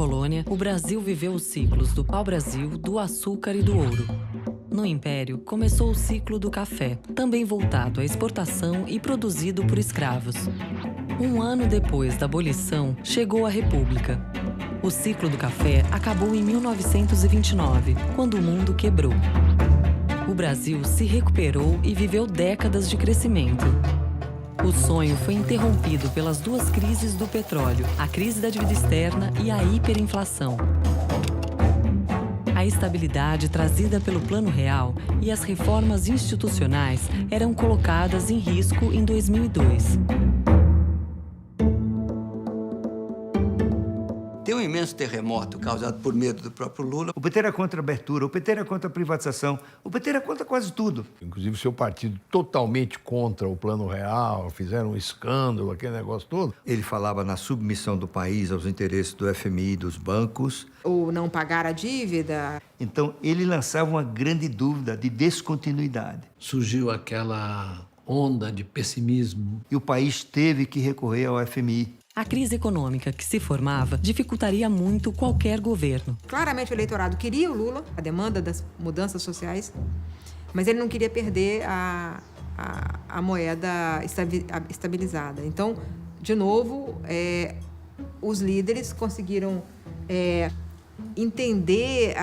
colônia, o Brasil viveu os ciclos do pau-brasil, do açúcar e do ouro. No Império, começou o ciclo do café, também voltado à exportação e produzido por escravos. Um ano depois da abolição, chegou a República. O ciclo do café acabou em 1929, quando o mundo quebrou. O Brasil se recuperou e viveu décadas de crescimento. O sonho foi interrompido pelas duas crises do petróleo, a crise da dívida externa e a hiperinflação. A estabilidade trazida pelo Plano Real e as reformas institucionais eram colocadas em risco em 2002. Tem um imenso terremoto causado por medo do próprio Lula. O PT era contra a abertura, o PT era contra a privatização, o PT era contra quase tudo. Inclusive, seu partido totalmente contra o Plano Real, fizeram um escândalo, aquele negócio todo. Ele falava na submissão do país aos interesses do FMI e dos bancos. Ou não pagar a dívida. Então, ele lançava uma grande dúvida de descontinuidade. Surgiu aquela onda de pessimismo. E o país teve que recorrer ao FMI. A crise econômica que se formava dificultaria muito qualquer governo. Claramente o eleitorado queria o Lula, a demanda das mudanças sociais, mas ele não queria perder a moeda estabilizada. Então, de novo, os líderes conseguiram entender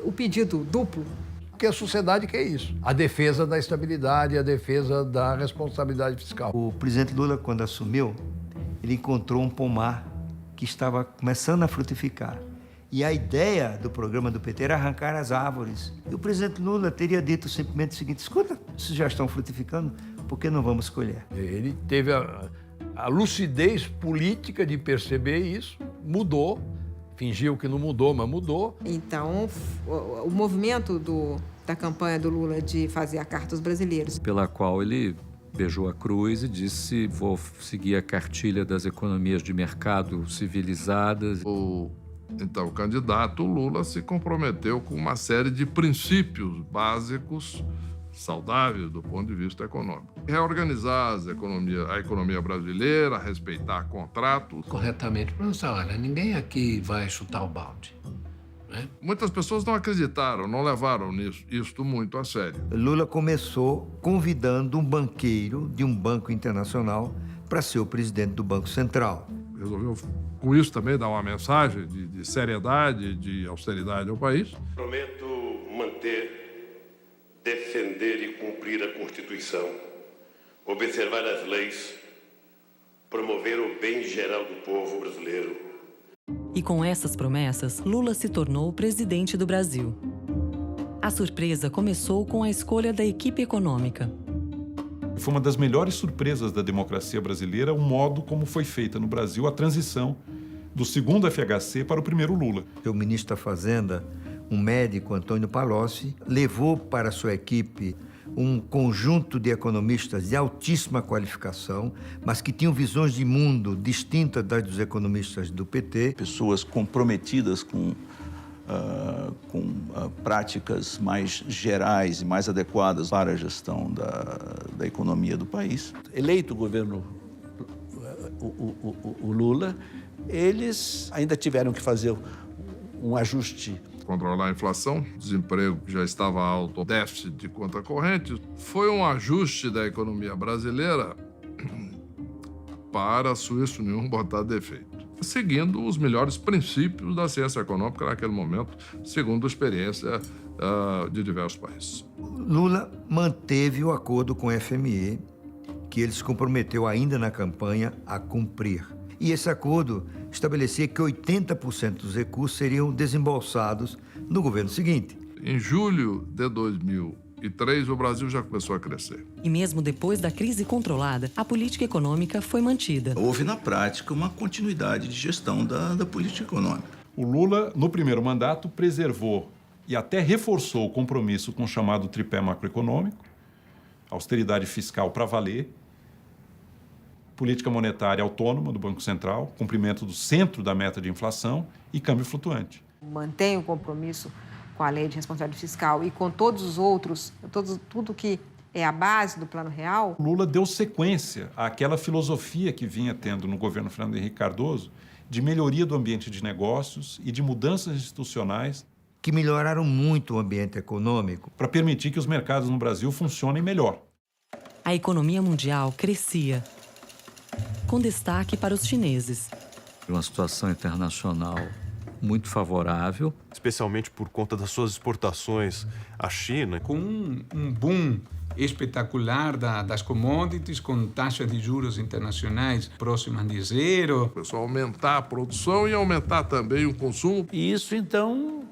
o pedido duplo. Porque a sociedade quer isso. A defesa da estabilidade, a defesa da responsabilidade fiscal. O presidente Lula, quando assumiu, ele encontrou um pomar que estava começando a frutificar. E a ideia do programa do PT era arrancar as árvores. E o presidente Lula teria dito simplesmente o seguinte: escuta, se já estão frutificando, por que não vamos colher? Ele teve a lucidez política de perceber isso, mudou, fingiu que não mudou, mas mudou. Então, o movimento da campanha do Lula de fazer a Carta aos Brasileiros, pela qual ele beijou a cruz e disse: vou seguir a cartilha das economias de mercado civilizadas. Então, o candidato Lula se comprometeu com uma série de princípios básicos saudáveis do ponto de vista econômico. Reorganizar a economia brasileira, respeitar contratos. Corretamente, professor, olha, ninguém aqui vai chutar o balde. Muitas pessoas não acreditaram, não levaram isto muito a sério. Lula começou convidando um banqueiro de um banco internacional para ser o presidente do Banco Central. Resolveu, com isso, também dar uma mensagem de seriedade, de austeridade ao país. Prometo manter, defender e cumprir a Constituição, observar as leis, promover o bem geral do povo brasileiro. E com essas promessas, Lula se tornou presidente do Brasil. A surpresa começou com a escolha da equipe econômica. Foi uma das melhores surpresas da democracia brasileira o modo como foi feita no Brasil a transição do segundo FHC para o primeiro Lula. O ministro da Fazenda, um médico, Antônio Palocci, levou para sua equipe um conjunto de economistas de altíssima qualificação, mas que tinham visões de mundo distintas das dos economistas do PT. Pessoas comprometidas com práticas mais gerais e mais adequadas para a gestão da economia do país. Eleito o governo o Lula, eles ainda tiveram que fazer um ajuste. Controlar a inflação, desemprego que já estava alto, déficit de conta corrente. Foi um ajuste da economia brasileira para, se isso nenhum, botar defeito. Seguindo os melhores princípios da ciência econômica naquele momento, segundo a experiência de diversos países. Lula manteve o acordo com o FMI, que ele se comprometeu ainda na campanha a cumprir. E esse acordo estabelecia que 80% dos recursos seriam desembolsados no governo seguinte. Em julho de 2003, o Brasil já começou a crescer. E mesmo depois da crise controlada, a política econômica foi mantida. Houve, na prática, uma continuidade de gestão da política econômica. O Lula, no primeiro mandato, preservou e até reforçou o compromisso com o chamado tripé macroeconômico, austeridade fiscal para valer, política monetária autônoma do Banco Central, cumprimento do centro da meta de inflação e câmbio flutuante. Mantém o compromisso com a lei de responsabilidade fiscal e com todos os outros, tudo que é a base do Plano Real. Lula deu sequência àquela filosofia que vinha tendo no governo Fernando Henrique Cardoso de melhoria do ambiente de negócios e de mudanças institucionais que melhoraram muito o ambiente econômico para permitir que os mercados no Brasil funcionem melhor. A economia mundial crescia, com destaque para os chineses. Uma situação internacional muito favorável. Especialmente por conta das suas exportações à China. Com um boom espetacular das commodities, com taxas de juros internacionais próximas de zero. O pessoal aumentar a produção e aumentar também o consumo. E isso, então,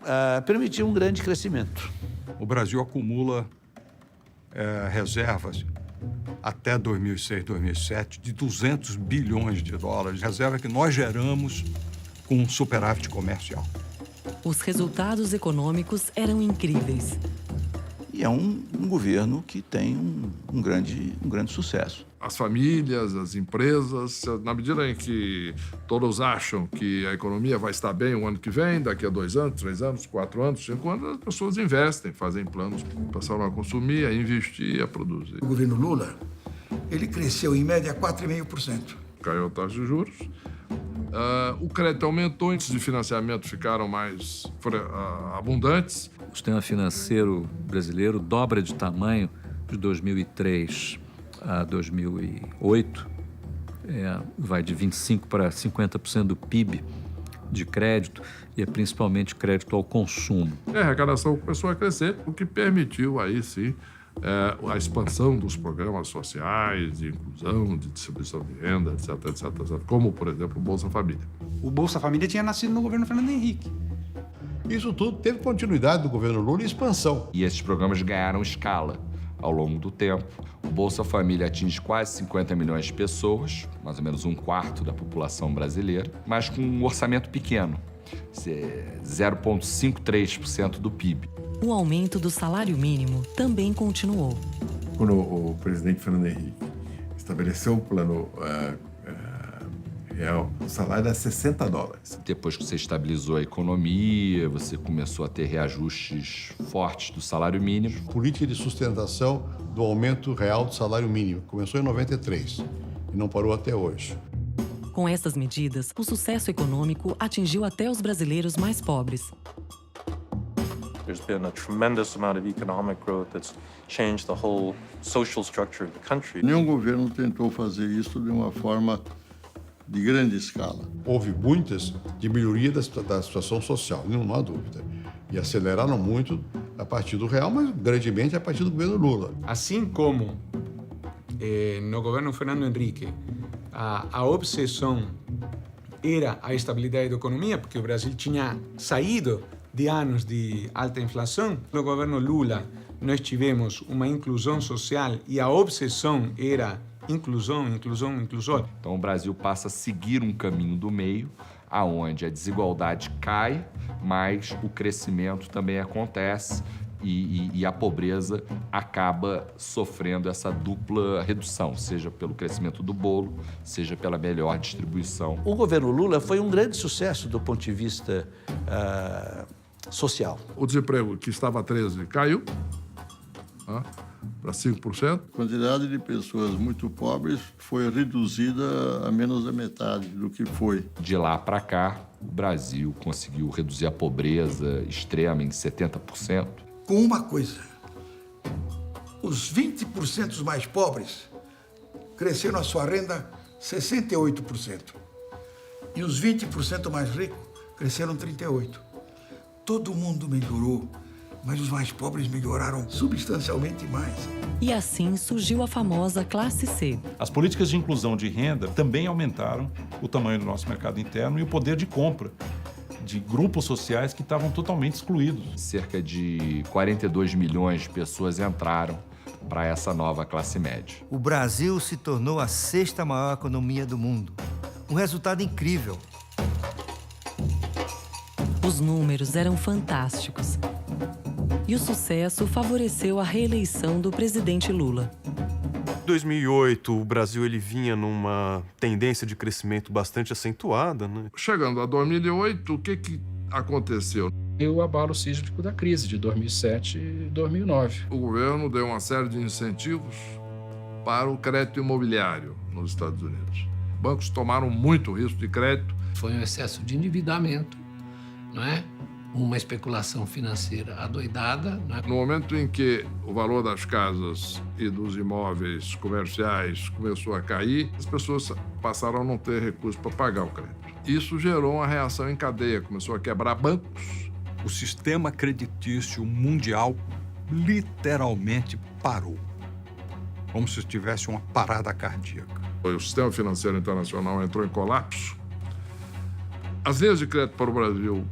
permitiu um grande crescimento. O Brasil acumula reservas até 2006, 2007, de 200 bilhões de dólares. Reserva que nós geramos com um superávit comercial. Os resultados econômicos eram incríveis. E é um governo que tem um grande sucesso. As famílias, as empresas, na medida em que todos acham que a economia vai estar bem o ano que vem, daqui a 2 anos, 3 anos, 4 anos, 5 anos, as pessoas investem, fazem planos, passaram a consumir, a investir, a produzir. O governo Lula, ele cresceu em média 4,5%. Caiu a taxa de juros. O crédito aumentou, índices de financiamento ficaram mais abundantes. O sistema financeiro brasileiro dobra de tamanho de 2003 a 2008. Vai de 25% para 50% do PIB de crédito e é principalmente crédito ao consumo. A arrecadação começou a crescer, o que permitiu aí sim a expansão dos programas sociais, de inclusão, de distribuição de renda, etc, etc, etc, como, por exemplo, o Bolsa Família. O Bolsa Família tinha nascido no governo Fernando Henrique. Isso tudo teve continuidade do governo Lula e expansão. E esses programas ganharam escala ao longo do tempo. O Bolsa Família atinge quase 50 milhões de pessoas, mais ou menos 1/4 da população brasileira, mas com um orçamento pequeno, 0,53% do PIB. O aumento do salário mínimo também continuou. Quando o presidente Fernando Henrique estabeleceu o plano real, o salário era $60. Depois que você estabilizou a economia, você começou a ter reajustes fortes do salário mínimo. Política de sustentação do aumento real do salário mínimo. Começou em 93 e não parou até hoje. Com essas medidas, o sucesso econômico atingiu até os brasileiros mais pobres. There's been a tremendous amount of economic growth that's changed the whole social structure of the country. Nenhum governo tentou fazer isso de uma forma de grande escala. Houve muitas de melhoria da situação social, não há dúvida. E aceleraram muito a partir do real, mas grandemente a partir do governo Lula. Assim como no governo Fernando Henrique, a obsessão era a estabilidade da economia, porque o Brasil tinha saído de anos de alta inflação. No governo Lula, nós tivemos uma inclusão social e a obsessão era inclusão. Então o Brasil passa a seguir um caminho do meio, aonde a desigualdade cai, mas o crescimento também acontece e a pobreza acaba sofrendo essa dupla redução, seja pelo crescimento do bolo, seja pela melhor distribuição. O governo Lula foi um grande sucesso do ponto de vista social. O desemprego, que estava a 13%, caiu para 5%. A quantidade de pessoas muito pobres foi reduzida a menos da metade do que foi. De lá para cá, o Brasil conseguiu reduzir a pobreza extrema em 70%. Com uma coisa, os 20% mais pobres cresceram a sua renda 68%. E os 20% mais ricos cresceram 38%. Todo mundo melhorou, mas os mais pobres melhoraram substancialmente mais. E assim surgiu a famosa classe C. As políticas de inclusão de renda também aumentaram o tamanho do nosso mercado interno e o poder de compra de grupos sociais que estavam totalmente excluídos. Cerca de 42 milhões de pessoas entraram para essa nova classe média. O Brasil se tornou a 6ª maior economia do mundo. Um resultado incrível. Os números eram fantásticos. E o sucesso favoreceu a reeleição do presidente Lula. Em 2008, o Brasil vinha numa tendência de crescimento bastante acentuada, né? Chegando a 2008, o que aconteceu? O abalo sísmico da crise de 2007 e 2009. O governo deu uma série de incentivos para o crédito imobiliário nos Estados Unidos. Bancos tomaram muito risco de crédito Foi um excesso de endividamento, não é? Uma especulação financeira adoidada. Não é? No momento em que o valor das casas e dos imóveis comerciais começou a cair, as pessoas passaram a não ter recursos para pagar o crédito. Isso gerou uma reação em cadeia, começou a quebrar bancos. O sistema creditício mundial literalmente parou, como se tivesse uma parada cardíaca. O sistema financeiro internacional entrou em colapso. As linhas de crédito para o Brasil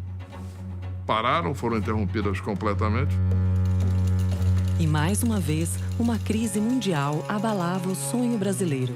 pararam, foram interrompidas completamente. E mais uma vez, uma crise mundial abalava o sonho brasileiro.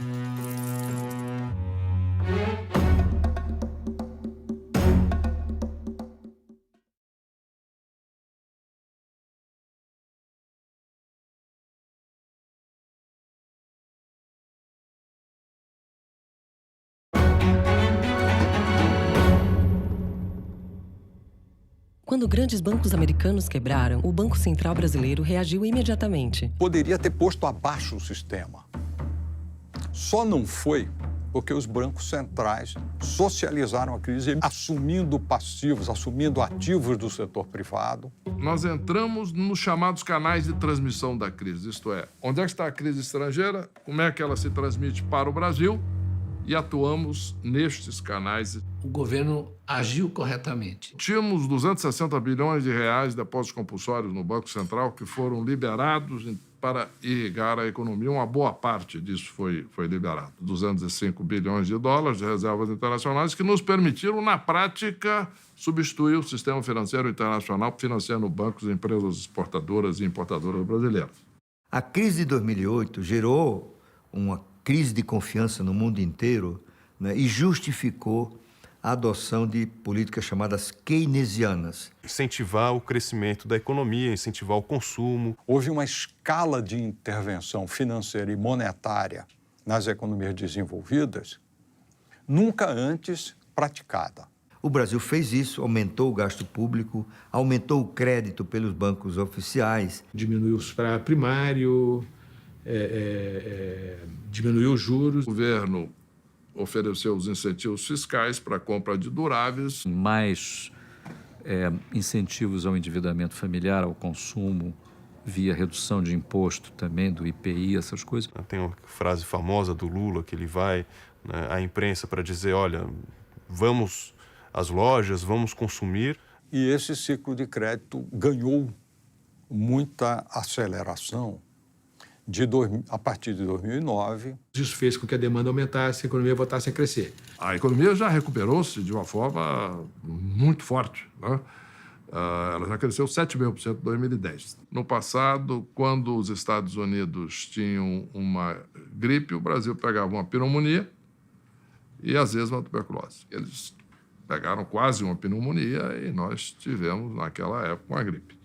Quando grandes bancos americanos quebraram, o Banco Central brasileiro reagiu imediatamente. Poderia ter posto abaixo o sistema. Só não foi porque os bancos centrais socializaram a crise, assumindo passivos, assumindo ativos do setor privado. Nós entramos nos chamados canais de transmissão da crise, isto é, onde é que está a crise estrangeira, como é que ela se transmite para o Brasil, e atuamos nestes canais. O governo agiu corretamente. Tínhamos 260 bilhões de reais de depósitos compulsórios no Banco Central que foram liberados para irrigar a economia. Uma boa parte disso foi liberado. 205 bilhões de dólares de reservas internacionais que nos permitiram, na prática, substituir o sistema financeiro internacional financiando bancos e empresas exportadoras e importadoras brasileiras. A crise de 2008 gerou uma crise de confiança no mundo inteiro, né, e justificou a adoção de políticas chamadas keynesianas. Incentivar o crescimento da economia, incentivar o consumo. Houve uma escala de intervenção financeira e monetária nas economias desenvolvidas nunca antes praticada. O Brasil fez isso, aumentou o gasto público, aumentou o crédito pelos bancos oficiais. Diminuiu o superávit primário, diminuiu os juros. O governo ofereceu os incentivos fiscais para a compra de duráveis. Mais incentivos ao endividamento familiar, ao consumo, via redução de imposto também, do IPI, essas coisas. Tem uma frase famosa do Lula, que ele vai, né, à imprensa para dizer, olha, vamos às lojas, vamos consumir. E esse ciclo de crédito ganhou muita aceleração a partir de 2009. Isso fez com que a demanda aumentasse e a economia voltasse a crescer. A economia já recuperou-se de uma forma muito forte, né? Ela já cresceu 7,5% em 2010. No passado, quando os Estados Unidos tinham uma gripe, o Brasil pegava uma pneumonia e, às vezes, uma tuberculose. Eles pegaram quase uma pneumonia e nós tivemos, naquela época, uma gripe.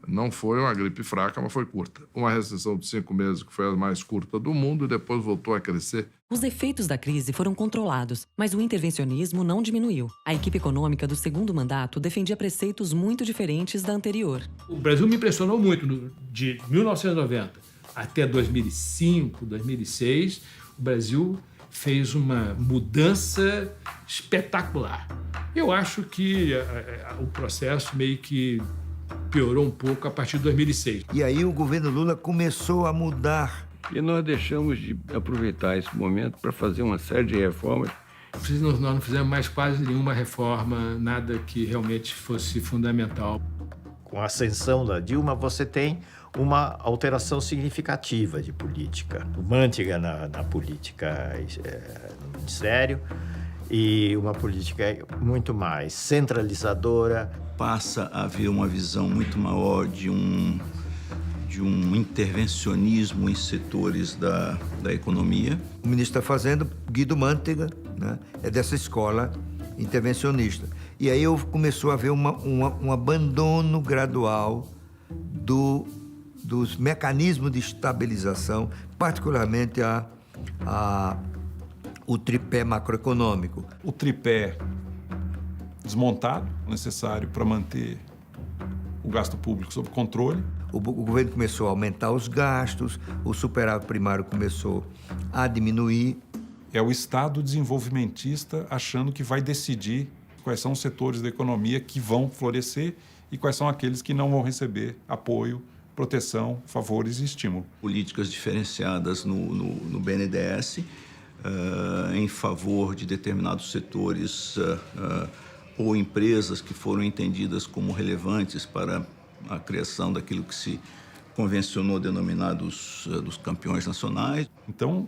Não foi uma gripe fraca, mas foi curta. Uma recessão de 5 meses, que foi a mais curta do mundo, e depois voltou a crescer. Os efeitos da crise foram controlados, mas o intervencionismo não diminuiu. A equipe econômica do segundo mandato defendia preceitos muito diferentes da anterior. O Brasil me impressionou muito. De 1990 até 2005, 2006, o Brasil fez uma mudança espetacular. Eu acho que o processo meio que piorou um pouco a partir de 2006. E aí o governo Lula começou a mudar. E nós deixamos de aproveitar esse momento para fazer uma série de reformas. Nós não fizemos mais quase nenhuma reforma, nada que realmente fosse fundamental. Com a ascensão da Dilma, você tem uma alteração significativa de política. Manteiga na política no Ministério e uma política muito mais centralizadora. Passa a haver uma visão muito maior de um intervencionismo em setores da economia. O ministro da Fazenda, Guido Mantega, né, é dessa escola intervencionista. E aí começou a haver um abandono gradual dos mecanismos de estabilização, particularmente o tripé macroeconômico. O tripé desmontado, necessário para manter o gasto público sob controle. O governo começou a aumentar os gastos, o superávit primário começou a diminuir. É o Estado desenvolvimentista achando que vai decidir quais são os setores da economia que vão florescer e quais são aqueles que não vão receber apoio, proteção, favores e estímulo. Políticas diferenciadas no BNDES em favor de determinados setores ou empresas que foram entendidas como relevantes para a criação daquilo que se convencionou denominar dos campeões nacionais. Então,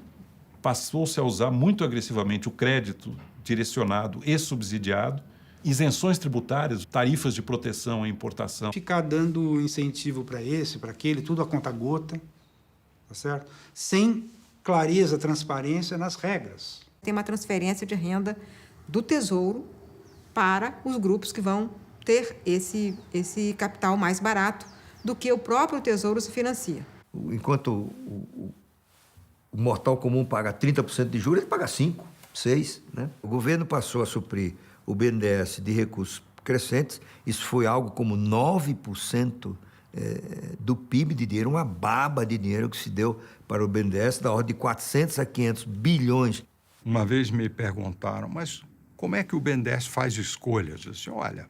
passou-se a usar muito agressivamente o crédito direcionado e subsidiado, isenções tributárias, tarifas de proteção à importação. Ficar dando incentivo para esse, para aquele, tudo a conta-gota, tá certo? Sem clareza, transparência nas regras. Tem uma transferência de renda do Tesouro para os grupos que vão ter esse capital mais barato do que o próprio Tesouro se financia. Enquanto o mortal comum paga 30% de juros, ele paga 5%, 6%. Né? O governo passou a suprir o BNDES de recursos crescentes. Isso foi algo como 9% do PIB de dinheiro, uma baba de dinheiro que se deu para o BNDES, da ordem de 400 a 500 bilhões. Uma vez me perguntaram, mas como é que o BNDES faz escolhas? Eu disse, olha,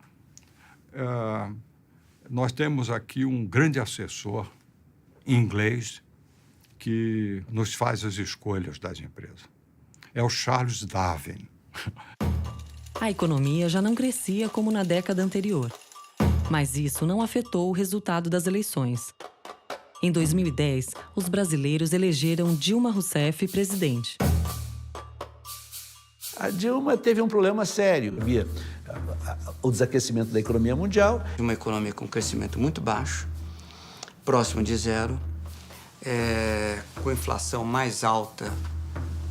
nós temos aqui um grande assessor inglês que nos faz as escolhas das empresas. É o Charles Darwin. A economia já não crescia como na década anterior. Mas isso não afetou o resultado das eleições. Em 2010, os brasileiros elegeram Dilma Rousseff presidente. A Dilma teve um problema sério. Havia o desaquecimento da economia mundial. Uma economia com crescimento muito baixo, próximo de zero, com inflação mais alta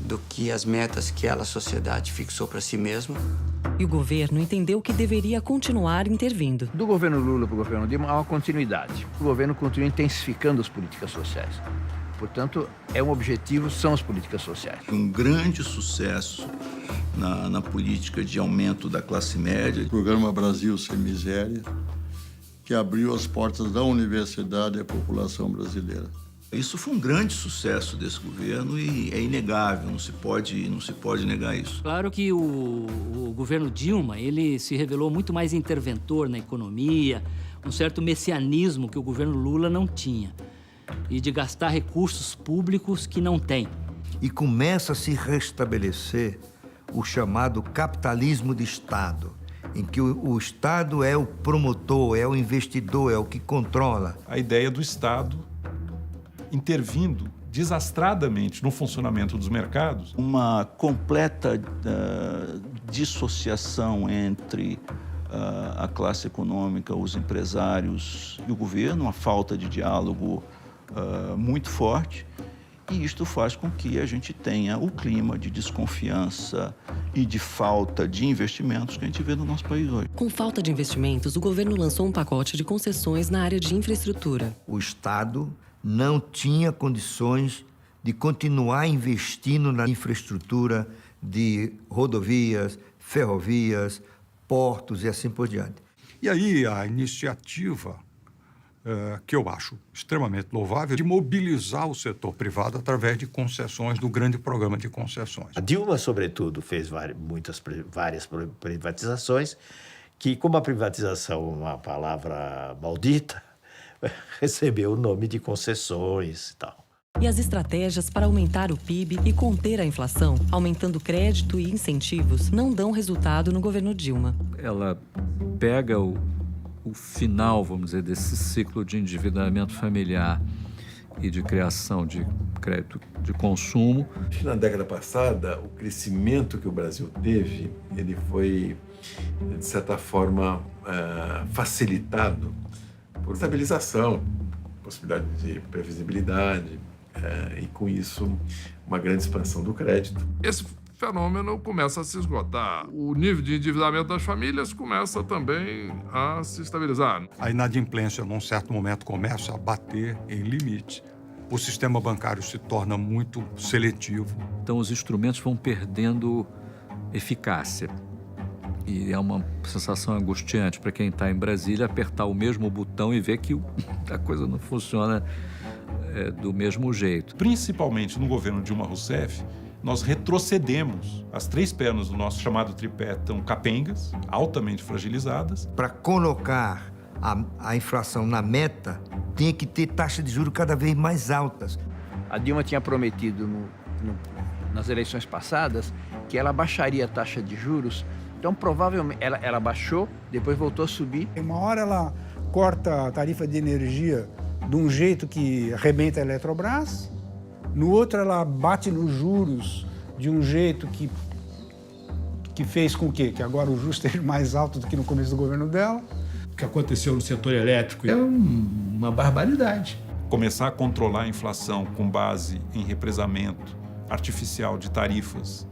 do que as metas que a sociedade fixou para si mesma. E o governo entendeu que deveria continuar intervindo. Do governo Lula para o governo Dilma há uma continuidade. O governo continua intensificando as políticas sociais. Portanto, um objetivo são as políticas sociais. Um grande sucesso na política de aumento da classe média. O Programa Brasil Sem Miséria, que abriu as portas da universidade à população brasileira. Isso foi um grande sucesso desse governo e é inegável, não se pode negar isso. Claro que o governo Dilma, ele se revelou muito mais interventor na economia, um certo messianismo que o governo Lula não tinha, e de gastar recursos públicos que não tem. E começa a se restabelecer o chamado capitalismo de Estado, em que o Estado é o promotor, é o investidor, é o que controla. A ideia do Estado intervindo desastradamente no funcionamento dos mercados. Uma completa dissociação entre a classe econômica, os empresários e o governo, uma falta de diálogo muito forte. E isto faz com que a gente tenha o clima de desconfiança e de falta de investimentos que a gente vê no nosso país hoje. Com falta de investimentos, o governo lançou um pacote de concessões na área de infraestrutura. O Estado não tinha condições de continuar investindo na infraestrutura de rodovias, ferrovias, portos e assim por diante. E aí a iniciativa, que eu acho extremamente louvável, de mobilizar o setor privado através de concessões, do grande programa de concessões. A Dilma, sobretudo, fez várias privatizações que, como a privatização é uma palavra maldita, recebeu o nome de concessões e tal. E as estratégias para aumentar o PIB e conter a inflação, aumentando crédito e incentivos, não dão resultado no governo Dilma. Ela pega o final, vamos dizer, desse ciclo de endividamento familiar e de criação de crédito de consumo. Na década passada, o crescimento que o Brasil teve, ele foi, de certa forma, facilitado por estabilização, possibilidade de previsibilidade e, com isso, uma grande expansão do crédito. Esse fenômeno começa a se esgotar. O nível de endividamento das famílias começa também a se estabilizar. A inadimplência, num certo momento, começa a bater em limite. O sistema bancário se torna muito seletivo. Então, os instrumentos vão perdendo eficácia. E é uma sensação angustiante para quem está em Brasília apertar o mesmo botão e ver que a coisa não funciona do mesmo jeito. Principalmente no governo Dilma Rousseff, nós retrocedemos. As 3 pernas do nosso chamado tripé estão capengas, altamente fragilizadas. Para colocar a inflação na meta, tinha que ter taxas de juros cada vez mais altas. A Dilma tinha prometido nas eleições passadas que ela baixaria a taxa de juros. Então, provavelmente, ela baixou, depois voltou a subir. Uma hora ela corta a tarifa de energia de um jeito que arrebenta a Eletrobras, no outro ela bate nos juros de um jeito que fez com que agora o juros esteja mais alto do que no começo do governo dela. O que aconteceu no setor elétrico é uma barbaridade. Começar a controlar a inflação com base em represamento artificial de tarifas,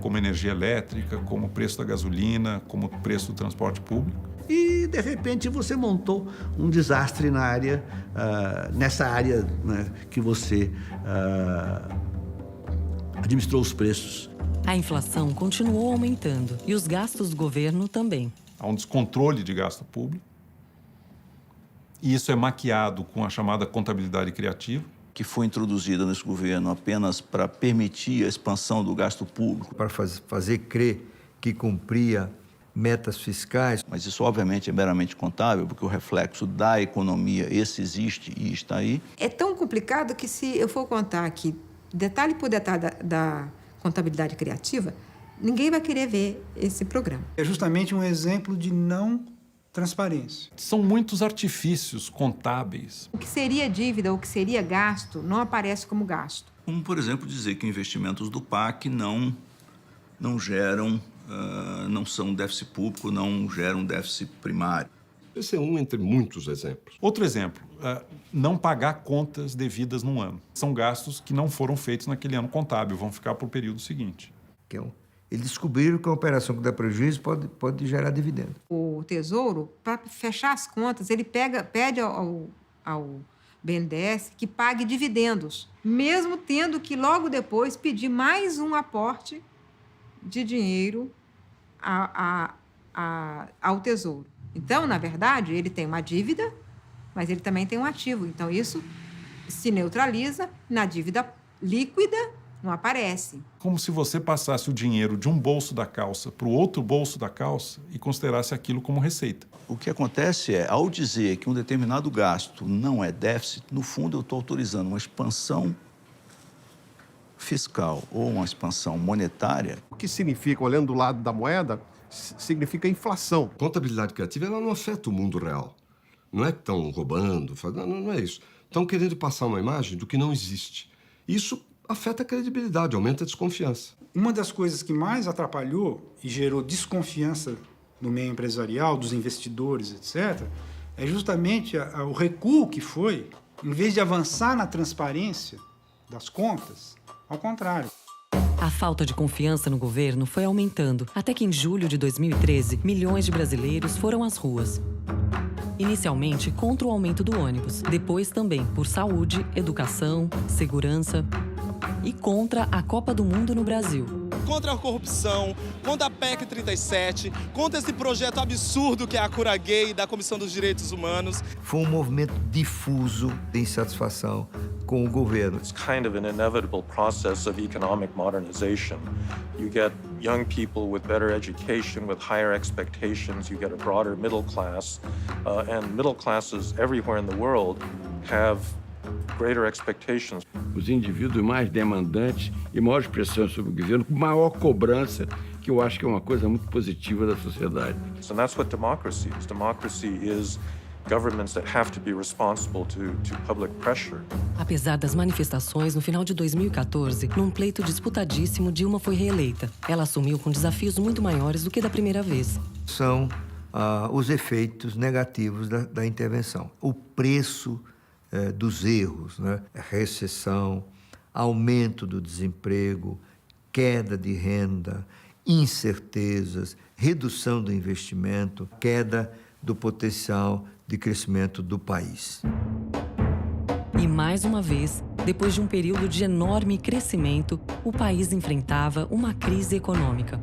como energia elétrica, como o preço da gasolina, como o preço do transporte público. E, de repente, você montou um desastre na área, nessa área, né, que você administrou os preços. A inflação continuou aumentando e os gastos do governo também. Há um descontrole de gasto público. E isso é maquiado com a chamada contabilidade criativa. Que foi introduzida nesse governo apenas para permitir a expansão do gasto público. Para fazer crer que cumpria metas fiscais. Mas isso, obviamente, é meramente contábil, porque o reflexo da economia, esse existe e está aí. É tão complicado que, se eu for contar aqui, detalhe por detalhe da contabilidade criativa, ninguém vai querer ver esse programa. É justamente um exemplo de não transparência. São muitos artifícios contábeis. O que seria dívida, o que seria gasto, não aparece como gasto. Como, por exemplo, dizer que investimentos do PAC não geram, não são déficit público, não geram déficit primário. Esse é um entre muitos exemplos. Outro exemplo, não pagar contas devidas num ano. São gastos que não foram feitos naquele ano contábil, vão ficar para o período seguinte. Eles descobriram que a operação que dá prejuízo pode gerar dividendo. O Tesouro, para fechar as contas, ele pede ao BNDES que pague dividendos, mesmo tendo que logo depois pedir mais um aporte de dinheiro ao Tesouro. Então, na verdade, ele tem uma dívida, mas ele também tem um ativo. Então, isso se neutraliza. Na dívida líquida, não aparece. Como se você passasse o dinheiro de um bolso da calça para o outro bolso da calça e considerasse aquilo como receita. O que acontece é, ao dizer que um determinado gasto não é déficit, no fundo eu estou autorizando uma expansão fiscal ou uma expansão monetária. O que significa, olhando do lado da moeda, significa inflação. Contabilidade criativa, ela não afeta o mundo real. Não é que estão roubando, não é isso. Estão querendo passar uma imagem do que não existe. Isso afeta a credibilidade, aumenta a desconfiança. Uma das coisas que mais atrapalhou e gerou desconfiança no meio empresarial, dos investidores, etc., é justamente o recuo que foi, em vez de avançar na transparência das contas, ao contrário. A falta de confiança no governo foi aumentando, até que em julho de 2013, milhões de brasileiros foram às ruas. Inicialmente contra o aumento do ônibus, depois também por saúde, educação, segurança e contra a Copa do Mundo no Brasil. Contra a corrupção, contra a PEC 37, contra esse projeto absurdo que é a Cura Gay da Comissão dos Direitos Humanos. Foi um movimento difuso de insatisfação com o governo. It's kind of an inevitable process of economic modernization. You get young people with better education, with higher expectations, you get a broader middle class, and middle classes everywhere in the world have greater expectations. Os indivíduos mais demandantes e maiores pressões sobre o governo, com maior cobrança, que eu acho que é uma coisa muito positiva da sociedade. So that's what democracy is. Democracy is governments that have to be responsible to public pressure. Apesar das manifestações, no final de 2014, num pleito disputadíssimo, Dilma foi reeleita. Ela assumiu com desafios muito maiores do que da primeira vez. São os efeitos negativos da intervenção. O preço dos erros, né? Recessão, aumento do desemprego, queda de renda, incertezas, redução do investimento, queda do potencial de crescimento do país. E mais uma vez, depois de um período de enorme crescimento, o país enfrentava uma crise econômica.